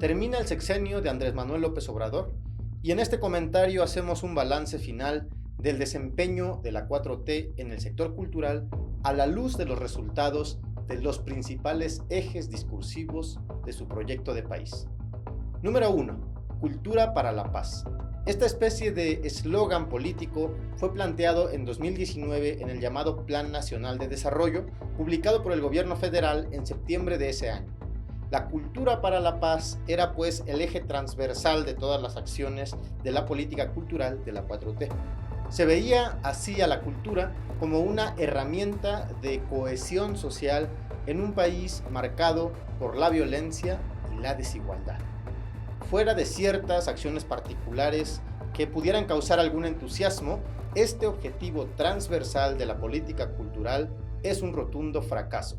Termina el sexenio de Andrés Manuel López Obrador y en este comentario hacemos un balance final del desempeño de la 4T en el sector cultural a la luz de los resultados de los principales ejes discursivos de su proyecto de país. Número 1. Cultura para la paz. Esta especie de eslogan político fue planteado en 2019 en el llamado Plan Nacional de Desarrollo, publicado por el gobierno federal en septiembre de ese año. La cultura para la paz era pues el eje transversal de todas las acciones de la política cultural de la 4T. Se veía así a la cultura como una herramienta de cohesión social en un país marcado por la violencia y la desigualdad. Fuera de ciertas acciones particulares que pudieran causar algún entusiasmo, este objetivo transversal de la política cultural es un rotundo fracaso.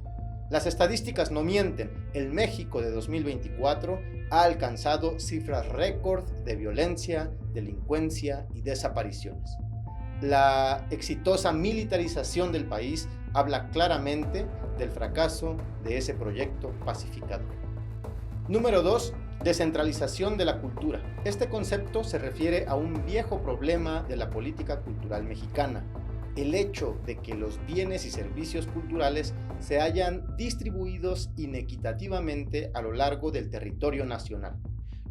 Las estadísticas no mienten, el México de 2024 ha alcanzado cifras récord de violencia, delincuencia y desapariciones. La exitosa militarización del país habla claramente del fracaso de ese proyecto pacificador. Número 2. Descentralización de la cultura. Este concepto se refiere a un viejo problema de la política cultural mexicana, el hecho de que los bienes y servicios culturales se hayan distribuidos inequitativamente a lo largo del territorio nacional,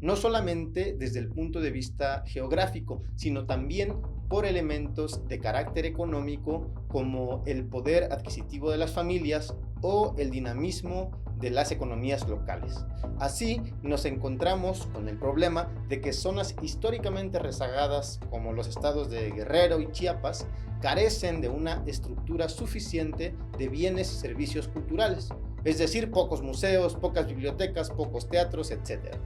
no solamente desde el punto de vista geográfico, sino también por elementos de carácter económico como el poder adquisitivo de las familias o el dinamismo de las economías locales. Así nos encontramos con el problema de que zonas históricamente rezagadas como los estados de Guerrero y Chiapas carecen de una estructura suficiente de bienes y servicios culturales, es decir, pocos museos, pocas bibliotecas, pocos teatros, etc.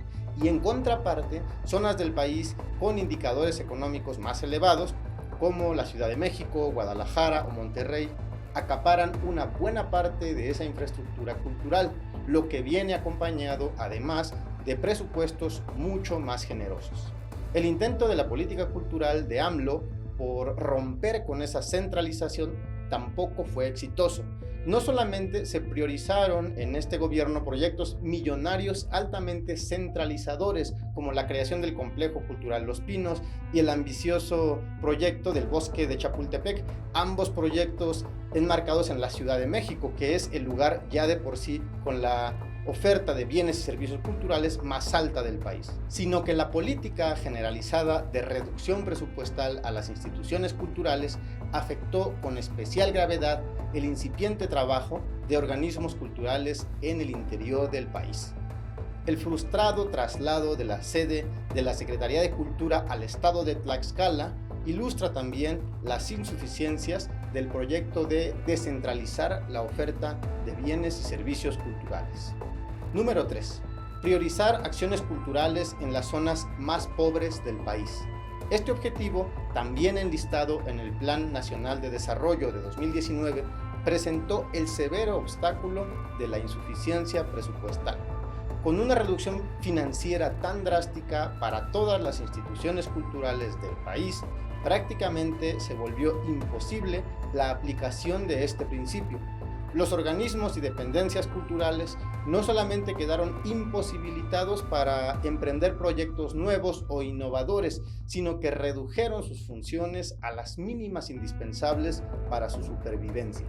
Y en contraparte, zonas del país con indicadores económicos más elevados, como la Ciudad de México, Guadalajara o Monterrey, acaparan una buena parte de esa infraestructura cultural, lo que viene acompañado además de presupuestos mucho más generosos. El intento de la política cultural de AMLO por romper con esa centralización tampoco fue exitoso. No solamente se priorizaron en este gobierno proyectos millonarios altamente centralizadores, como la creación del Complejo Cultural Los Pinos y el ambicioso proyecto del Bosque de Chapultepec, ambos proyectos enmarcados en la Ciudad de México, que es el lugar ya de por sí con la oferta de bienes y servicios culturales más alta del país, sino que la política generalizada de reducción presupuestal a las instituciones culturales afectó con especial gravedad el incipiente trabajo de organismos culturales en el interior del país. El frustrado traslado de la sede de la Secretaría de Cultura al estado de Tlaxcala ilustra también las insuficiencias del proyecto de descentralizar la oferta de bienes y servicios culturales. Número 3. Priorizar acciones culturales en las zonas más pobres del país. Este objetivo, también enlistado en el Plan Nacional de Desarrollo de 2019, presentó el severo obstáculo de la insuficiencia presupuestal. Con una reducción financiera tan drástica para todas las instituciones culturales del país, prácticamente se volvió imposible la aplicación de este principio. Los organismos y dependencias culturales no solamente quedaron imposibilitados para emprender proyectos nuevos o innovadores, sino que redujeron sus funciones a las mínimas indispensables para su supervivencia.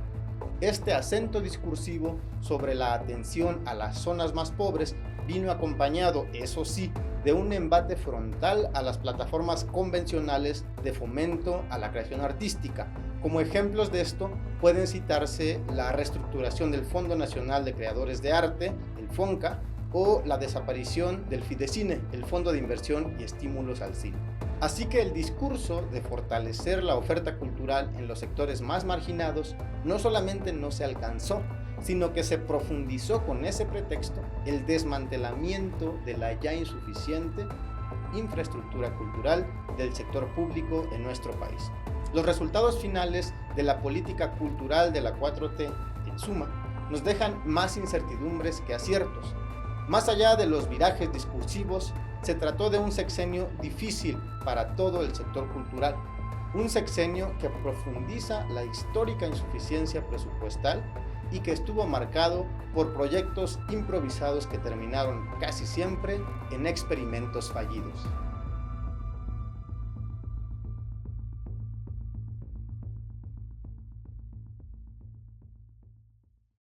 Este acento discursivo sobre la atención a las zonas más pobres vino acompañado, eso sí, de un embate frontal a las plataformas convencionales de fomento a la creación artística. Como ejemplos de esto pueden citarse la reestructuración del Fondo Nacional de Creadores de Arte, el FONCA, o la desaparición del Fidecine, el Fondo de Inversión y Estímulos al Cine. Así que el discurso de fortalecer la oferta cultural en los sectores más marginados no solamente no se alcanzó, sino que se profundizó con ese pretexto el desmantelamiento de la ya insuficiente infraestructura cultural del sector público en nuestro país. Los resultados finales de la política cultural de la 4T, en suma, nos dejan más incertidumbres que aciertos. Más allá de los virajes discursivos, se trató de un sexenio difícil para todo el sector cultural, un sexenio que profundiza la histórica insuficiencia presupuestal y que estuvo marcado por proyectos improvisados que terminaron casi siempre en experimentos fallidos.